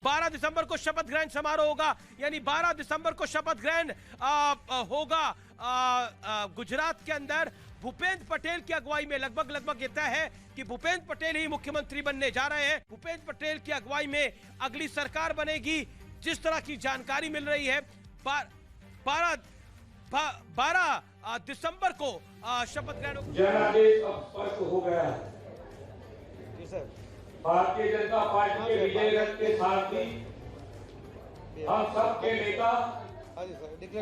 12 दिसंबर को शपथ ग्रहण समारोह होगा, यानी 12 दिसंबर को शपथ ग्रहण होगा गुजरात के अंदर भूपेंद्र पटेल की अगुवाई में। लगभग ये तय है कि भूपेंद्र पटेल ही मुख्यमंत्री बनने जा रहे हैं। भूपेंद्र पटेल की अगुवाई में अगली सरकार बनेगी। जिस तरह की जानकारी मिल रही है, 12 दिसंबर को शपथ ग्रहण। जनादेश अब स्पष्ट हो गया है। भारतीय जनता पार्टी के विजय रथ के सारथी, हम सबके नेता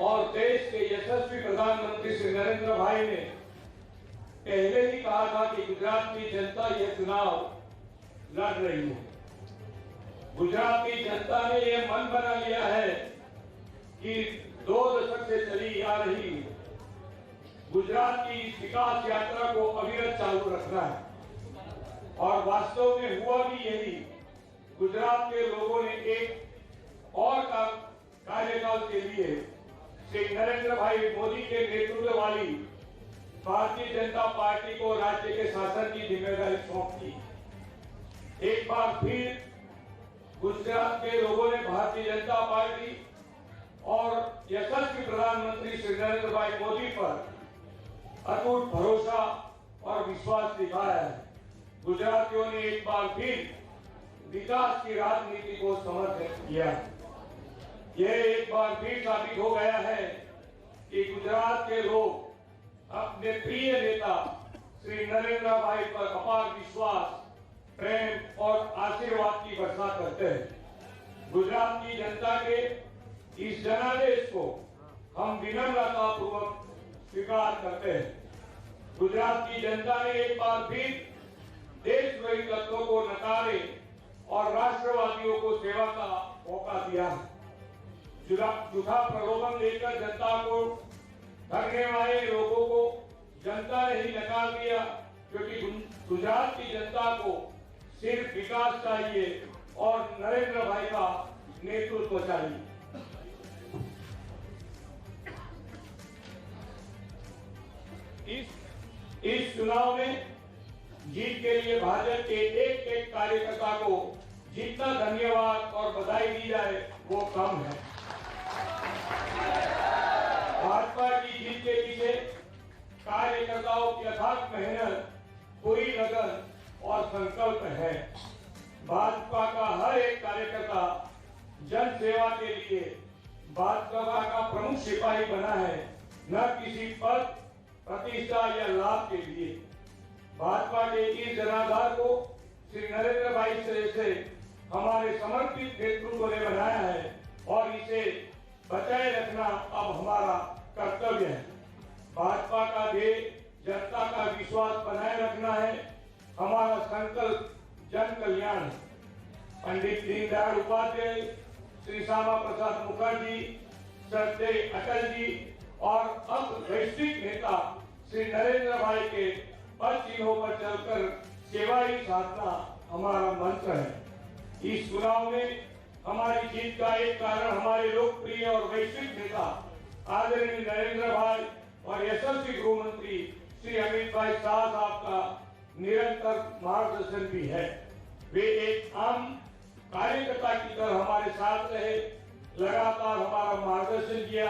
और देश के यशस्वी प्रधानमंत्री श्री नरेंद्र भाई ने पहले ही कहा था कि गुजरात की जनता ये चुनाव लड़ रही है। गुजरात की जनता ने ये मन बना लिया है कि 2 दशक से चली आ रही गुजरात की इस विकास यात्रा को अविरत चालू रखना है। और वास्तव में हुआ भी यही। गुजरात के लोगों ने एक और कार्यकाल के लिए श्री नरेंद्र भाई मोदी के नेतृत्व वाली भारतीय जनता पार्टी को राज्य के शासन की जिम्मेदारी सौंप दी। एक बार फिर गुजरात के लोगों ने भारतीय जनता पार्टी और यशस्वी प्रधानमंत्री श्री नरेंद्र भाई मोदी पर अटूट भरोसा और विश्वास दिखाया है। गुजरातियों ने एक बार फिर विकास की राजनीति को समर्थन किया। यह एक बार फिर साबित हो गया है कि गुजरात के लोग अपने प्रिय नेता श्री नरेंद्र भाई पर अपार विश्वास, प्रेम और आशीर्वाद की वर्षा करते हैं। गुजरात की जनता के इस जनादेश को हम विनम्रता पूर्वक स्वीकार करते हैं। गुजरात की जनता ने एक बार फिर देशद्रोही तत्वों को नकारे और राष्ट्रवादियों को सेवा का मौका दिया है। झूठा प्रलोभन देकर जनता को ठगने वाले लोगों को जनता ने ही नकार दिया, क्योंकि गुजरात की जनता को सिर्फ विकास चाहिए और नरेंद्र भाई का नेतृत्व चाहिए। इस चुनाव में जीत के लिए भाजपा के एक कार्यकर्ता को जितना धन्यवाद और बधाई दी जाए वो कम है। भाजपा की जीत के पीछे कार्यकर्ताओं की अथाक मेहनत, पूरी लगन और संकल्प है। भाजपा का हर एक कार्यकर्ता जन सेवा के लिए भाजपा का प्रमुख सिपाही बना है, न किसी पद, प्रतिष्ठा या लाभ के लिए। भाजपा के इस जनाधार को श्री नरेंद्र भाई से हमारे समर्पित नेतृत्व ने बनाया है और इसे बचाए रखना अब हमारा कर्तव्य है। भाजपा का ध्येय जनता का विश्वास बनाए रखना है। हमारा संकल्प जन कल्याण है। पंडित दीनदयाल उपाध्याय, श्री श्यामा प्रसाद मुखर्जी, श्रद्धेय अटल जी और अब वैश्विक नेता श्री नरेंद्र भाई के पद चिन्हों पर चलकर सेवा ही साधना हमारा मंत्र है। इस चुनाव में हमारी जीत का एक कारण हमारे लोकप्रिय और वैश्विक नेता आदरणीय नरेंद्र भाई और यशस्वी गृह मंत्री श्री अमित भाई शाह साहब का निरंतर मार्गदर्शन भी है। वे एक आम कार्यकर्ता की तरह हमारे साथ रहे, लगातार हमारा मार्गदर्शन किया।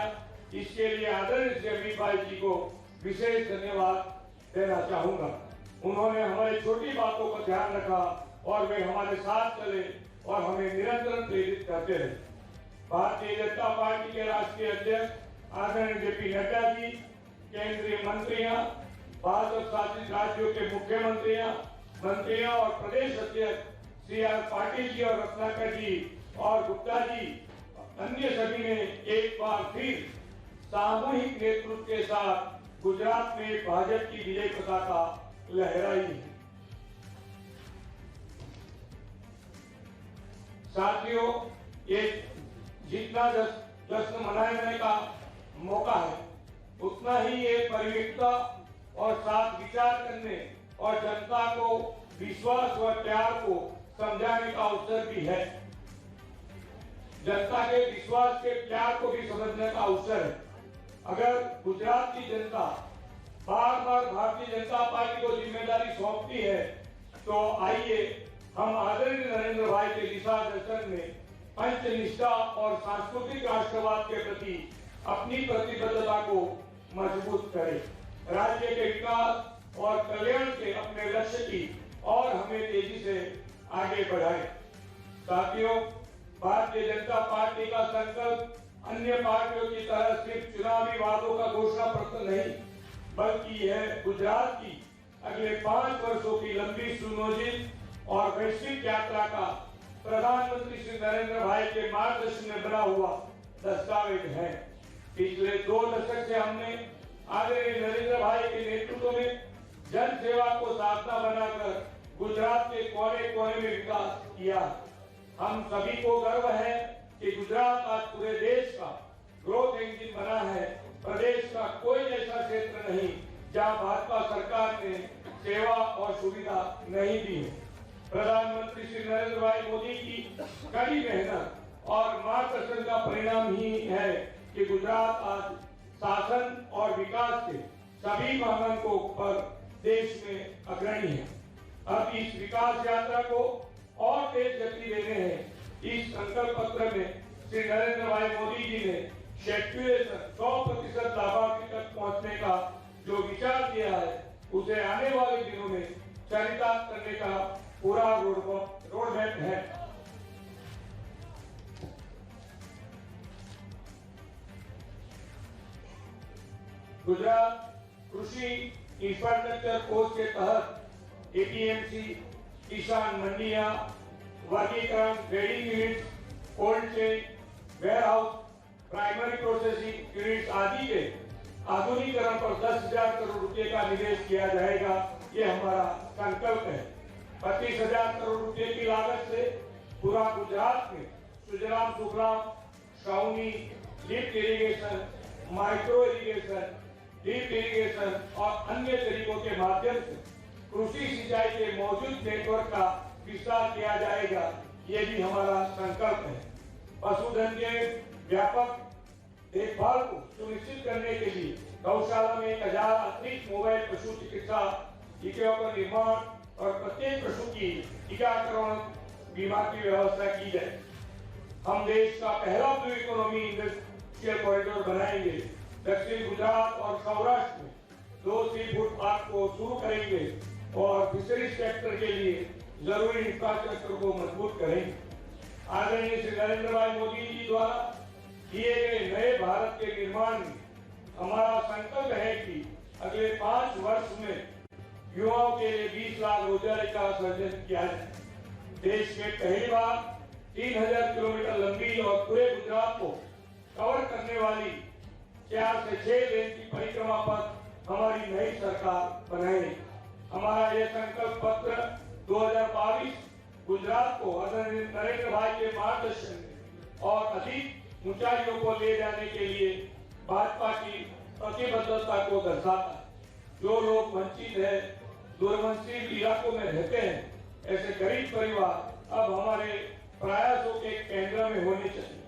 इसके लिए आदरणीय श्री अमित भाई जी को विशेष धन्यवाद देना चाहूंगा। उन्होंने हमारी छोटी बातों का ध्यान रखा और वे हमारे साथ चले और हमें निरंतर प्रेरित करते रहे। भारतीय जनता पार्टी के राष्ट्रीय अध्यक्ष आदरणीय जेपी नड्डा जी, केंद्रीय मंत्रियां, भाजपा शासित राज्यों के मंत्रियां और प्रदेश अध्यक्ष श्री आर पाटिल जी और रत्नाकर जी और गुप्ता जी, अन्य सभी ने एक बार फिर सामूहिक नेतृत्व के साथ गुजरात में भाजपा की विजय पताका लहराई है। साथियों, ये जितना जश्न मनाने का मौका है, उतना ही ये परिविकता और साथ विचार करने और जनता को विश्वास व प्यार को समझाने का अवसर भी है। जनता के विश्वास के प्यार को भी समझने का अवसर है। अगर गुजरात की जनता बार बार भारतीय जनता पार्टी को जिम्मेदारी सौंपती है, तो आइए हम आदरणीय नरेंद्र भाई के दिशा दर्शन में पंचनिष्ठा और सांस्कृतिक राष्ट्रवाद के प्रति अपनी प्रतिबद्धता को मजबूत करे, राज्य के विकास और कल्याण के अपने लक्ष्य की और हमें तेजी से आगे बढ़ाए। साथियों, भारतीय जनता पार्टी का संकल्प अन्य पार्टियों की तरह सिर्फ चुनावी वादों का घोषणा पत्र नहीं, बल्कि यह गुजरात की अगले 5 वर्षों की लंबी सुनियोजित और वैश्विक यात्रा का प्रधानमंत्री श्री नरेंद्र भाई के मार्गदर्शन में बना हुआ दस्तावेज है। पिछले 2 दशक से हमने आदरणीय नरेंद्र भाई के नेतृत्व में जन सेवा को साधना बनाकर गुजरात के कोने कोने में विकास किया। हम सभी को गर्व है कि गुजरात आज पूरे देश का ग्रोथ इंजन बना है। प्रदेश का कोई ऐसा क्षेत्र नहीं जहां भाजपा सरकार ने सेवा और सुविधा नहीं दी है। प्रधानमंत्री श्री नरेंद्र भाई मोदी की कड़ी मेहनत और मार्गदर्शन का परिणाम ही है कि गुजरात आज शासन और विकास के सभी मानकों पर देश में अग्रणी है। अब इस विकास यात्रा को और तेज गति देने हैं। इस संकल्प पत्र में श्री नरेंद्र भाई मोदी जी ने सेचुरेशन 100% लाभार्थी तक पहुंचने का जो विचार किया है, उसे आने वाले दिनों में चरितार्थ करने का पूरा रोड मैप है। गुजरात कृषि इंफ्रास्ट्रक्चर कोष के तहत एपीएमसी, किसान मंडियां, वर्गीकरण, grading unit, cold chain, warehouse, primary processing unit आदि के आधुनिकीकरण पर 10,000 करोड़ रुपए का निवेश किया जाएगा। ये हमारा संकल्प है। 25,000 करोड़ रुपए की लागत से पूरा गुजरात में सुजलाम सुफलाम, छावनी, lift irrigation, micro irrigation, deep irrigation और अन्य तरीकों के माध्यम से कृषि सिंचाई के मौजूद नेटवर्क का विस्तार किया जाएगा। ये भी हमारा संकल्प है। पशुधन के व्यापक देखभाल को सुनिश्चित करने के लिए गौशाला में 1000 अतिरिक्त मोबाइल पशु चिकित्सा इकाइयों का निर्माण और प्रत्येक पशु की टीकाकरण बीमा की व्यवस्था की जाए। हम देश का पहला ब्लू इकोनॉमी इंडस्ट्रियल कॉरिडोर बनाएंगे। दक्षिण गुजरात और सौराष्ट्र में 2 सी फूड पार्क को शुरू करेंगे और फिशरीज सेक्टर के लिए जरूरी इंफ्रास्ट्रक्चर को मजबूत करेंगे। आदरणीय श्री नरेंद्र भाई मोदी जी द्वारा किए गए नए भारत के निर्माण में हमारा संकल्प है कि अगले 5 वर्ष में युवाओं के लिए 20 लाख रोजगार का सृजन किया जाए। देश में पहली बार 3000 किलोमीटर लंबी और पूरे गुजरात को कवर करने वाली 4 से 6 लेन की परिक्रमा पर हमारी नई सरकार बनाएगी। हमारा यह संकल्प पत्र 2022 गुजरात को आदरणीय नरेंद्र भाई के मार्गदर्शन में और अधिक ऊंचाइयों को ले जाने के लिए भाजपा की प्रतिबद्धता को दर्शाता है। जो लोग वंचित है, दुर्वंशील इलाकों में रहते हैं, ऐसे गरीब परिवार अब हमारे प्रयासों के केंद्र में होने चाहिए।